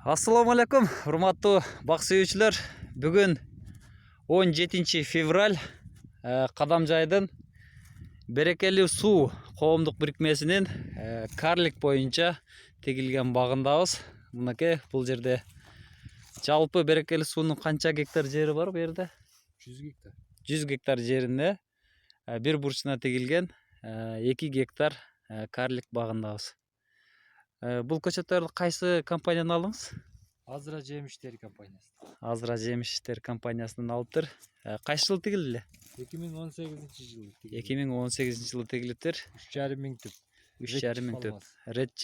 Ассаламу алейкум, урматтуу бак сүйүүчүлөр. Бүгүн 17 февраль Кадамжайдын Берекелүү суу коомдук бирикмесинин карлик боюнча тегилген багындабыз. Мынакей бул жерде жалпы Берекелүү суунун канча гектар жери бар? Бу жерде 100 гектар. 100 гектар жеринде бир бурчуна тегилген 2 гектар карлик багындабыз. Бул көчөттөрдү кайсы компаниядан алдыңыз? Азыра жемиштери компаниясы. Азыра жемиштер компаниясынан алыптыр. Кайсы жылы тегилди? 2018 жылы. 2018 жылы тегилиптир. 3,5 миң түп. 3,5 миң түп. Red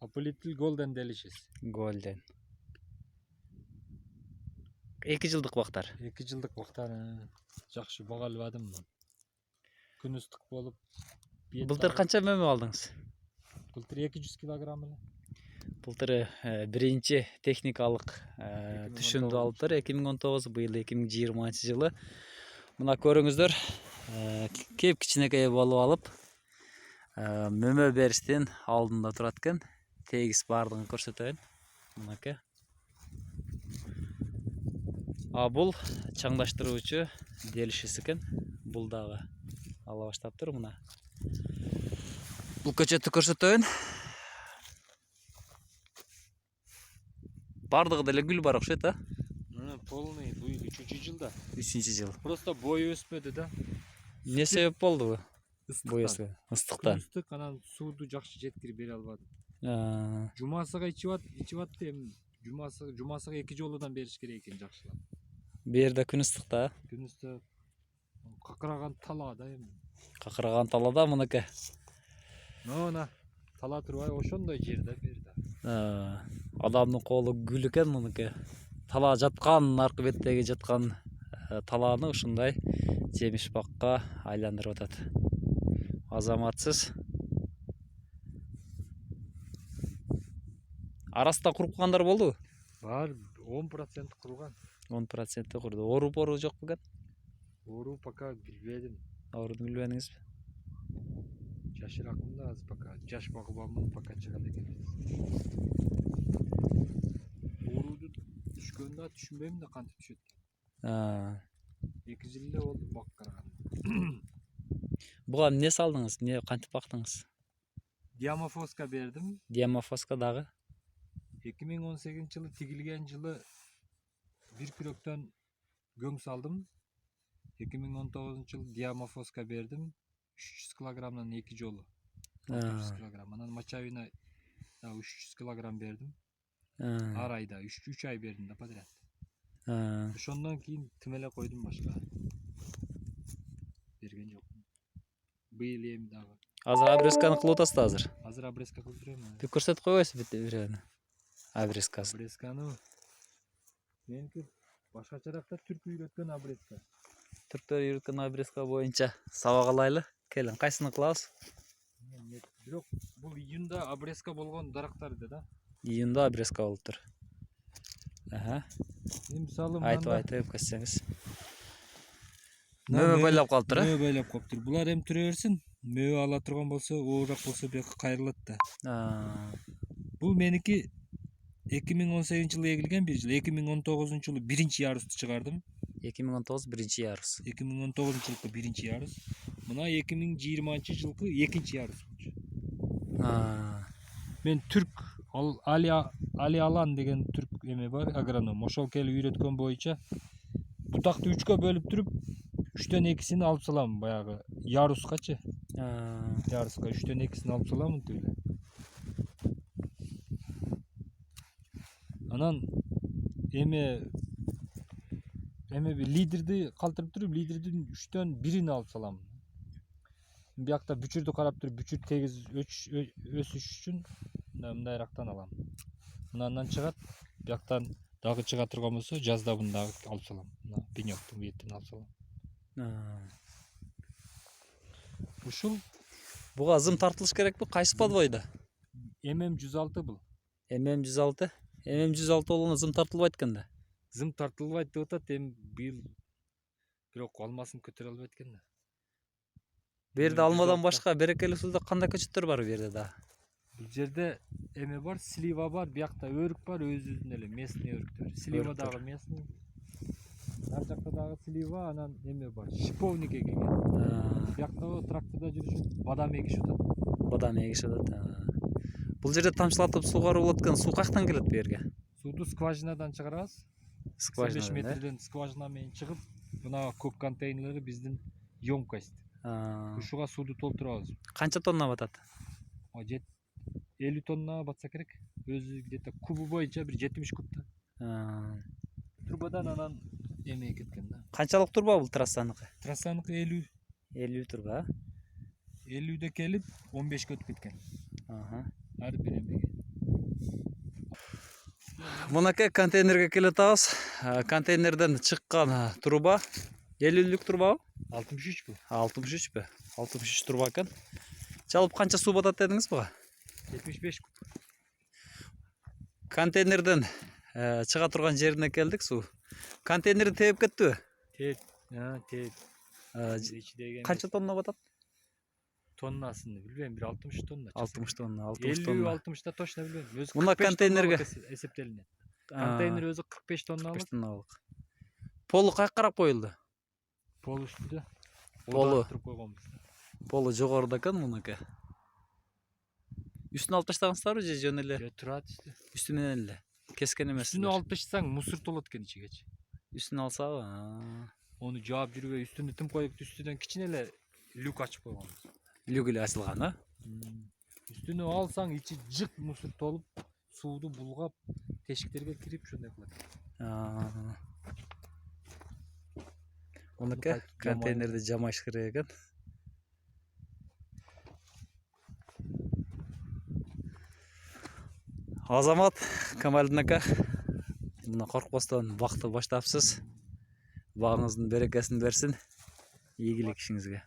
Applitil Golden Delicious. Golden. 2 жылдык бактар. 2 жылдык бактар жакшы бага албадым. Күн ыстык болуп. Былтыр канча мөмө алдыңыз? Былтыр 200 килограмм эле. Былтыр биринчи техникалык түшүмдү алыптыр. 2019, быйыл 2020 жылы. Мына көрүңүздөр, кеп кичинекей болуп алып, мөмө бериштин алдында турат экен. Тегиз бардыгын көрсөтөйүн. Мынакей. Бул чаңдаштыруучу Delicious экен. Бул дагы ала баштаптыр мына. Бул көчөттү көрсөтөйүн. Бардыгы деле гүл бар окшойт, а? Полный, бу 3-чү жылда. 3-чү жыл. Просто бою өспөдү да. Не себеп болду бу? Ыстыктан. Ыстыктан. Ыстык, анан сууду жакшы жеткирип бере албадым. Жумасыга ичип атты эми. Жумасыга 2 жолудан бериш керек экен жакшылап. Бу жерде күн ыстыкта. Күн ыстык. Какыраган талаада эми. Какыраган талаада мынакей. Мына тала турбай ошондой жерде берди. Адамдын колу гүл экен мынакей. Тала жаткан, аркы беттеги жаткан талааны ушундай жемиш бакка айландырып атат. Азаматсыз. Арасында куруп калгандар болдубу? Бар, 10% курган. 10% курду. Ору жок бекен? Ору пока билбедим. Орууну билбедиңизби? Жашыракмын да азыр пока. Жаш багыбанмын, пока чыгат экен. Орууду түшкөндө түшүнбөйм да кантип түшөт. 2 жыл эле болду бак караган. Буга эмне салдыңыз? Эмне кантип бактыңыз? Диамофоска бердим. Диамофоска дагы 2018 жылы тигилген жылы бир күрөктөн көң салдым. 2019 жылы диамофоска бердим. 300 килограммдан 2 жолу. 300 килограмм. Анан мочавина 300 килограмм бердим. Ар айда 3 ай бердим да подряд. Ошондон кийин тим эле койдум, башка берген жокмун. Быйыл эми дагы. Азыр обрезканы кылып атасыз азыр? Азыр обрезка кылып жүрөм. Бир көрсөтүп койбойсузбу бирөөнү? Обрезкасын. Обрезканы меники башкачаракта түрк үйрөткөн обрезка. Түрктөр үйрөткөн обрезка боюнча сабак алайлы. Келин, кайсыны кылабыз? Бирок бул июнда обрезка болгон дарактарды да. Июнда обрезка болуптур. Мисалы айтып кетсеңиз. Мөмө байлап калыптыр, Мөмө байлап калыптыр. Булар эми турө берсин. Мөмө ала турган болсо, оорак болсо бияка кайрылат да. Бул меники 2018 жылы эгилген бир жыл. 2019 жылы биринчи ярусты чыгардым. 2019 биринчи ярус. 2019 жылкы биринчи ярус. Мына 2020 жылкы экинчи ярус болчу. Мен түрк Али Алан деген түрк эме бар, агроном. Ошол келип үйрөткөн боюнча бутакты 3кө бөлүп туруп, 3төн 2син алып салам баягы ярускачы. Яруска 3төн 2син алып салам тип эле. Анан эме лидерди калтырып туруп, лидердин 3төн 1ин алып салам. Биякта бүчүрдү карап туруп, бүчүр тегиз өсүш үчүн мындайрактан алам. Мындан чыгат, бияктан дагы чыга турган болсо, жазда муну дагы алып салам. Мына пенёктун бетин алып салам. Ушул буга зым тартылыш керекпи? Кайсы подвойда? MM106 бул. MM106? MM106 болгондо зым тартылбайт экен да. Зым тартылбайт деп атат, эми быйыл бирок алмасын көтөрө албайт экен да. Бу жерде алмадан башка Берекелүү сууда кандай көчөттөр бар бу жерде да? Бул жерде эме бар, слива бар, биякта өрүк бар, өзүбүздүн эле местный өрүктөр. Слива Өрүктөр. дагы местный. Ар жакта дагы слива, анан эме бар, шиповник эгилген. Биякта трактордо жүрүшүп, бадам эгишип атат. Бадам эгишип атат. Бул жерде тамчылатып суугарып аткан суу каяктан келет бу жерге? Сууду скважинадан чыгарабыз. 85 Скважина метрден скважина менен чыгып, мына көк контейнерлери биздин емкость. Ушуга сууду толтурабыз. Канча тонна батат? 50 тонна батса керек. Өзү где-то кубу боюнча бир 70 кубта. Турбадан анан эме кеткен да. Канчалык турба бул трассаныкы? Трассаныкы 50. 50 турба. 50'de келип 15 өтүп кеткен. Ар бир эмеге. Мынакей контейнерге келе атабыз. Контейнерден чыккан труба 50'лүк турбабы? 63 бу. 63 бі? 63 турба екен. Жалпы канча суу батат дедиңиз буга? 75 куб. Контейнерден чыга турган жерине келдик суу. Контейнерди тееп кеттиби? Тееп. Канча тонна батат? Тоннасын билбейм, бир 60 тонна. 60 тонна, 60 тонна. 50-60 точно билбейм. Өзү Мына 45 контейнерге эсептелинет. Контейнер өзү 45 тонналык. 45 тонналык. Полу каяка карап коюлду? Пол үстүдө. Полу. Туруп койгонбуз. Полу жогоруда экен мынакей. Үстүнө алып таштагансыздарбы же жөн эле? Же турат үстү. Үстүнөн эле. Кескен эмес. Үстүнө алып таштасаң мусор толот экен ичигечи. Үстүнө алсабы? Onu жаап жүрбөй үстүнө тым коюп үстүнөн кичине эле люк ачып койгонбуз. Люк эле ачылган, а? Үстүнө алсаң ичи жык мусор толуп, сууду булгап, тешиктерге кирип ошондой кылат. Мынакей контейнерди жамаш керек экен. Азамат Камалдин ака, мына коркпостон бакты баштапсыз. Багыңыздын берекесин берсин. Ийгилик ишиңизге.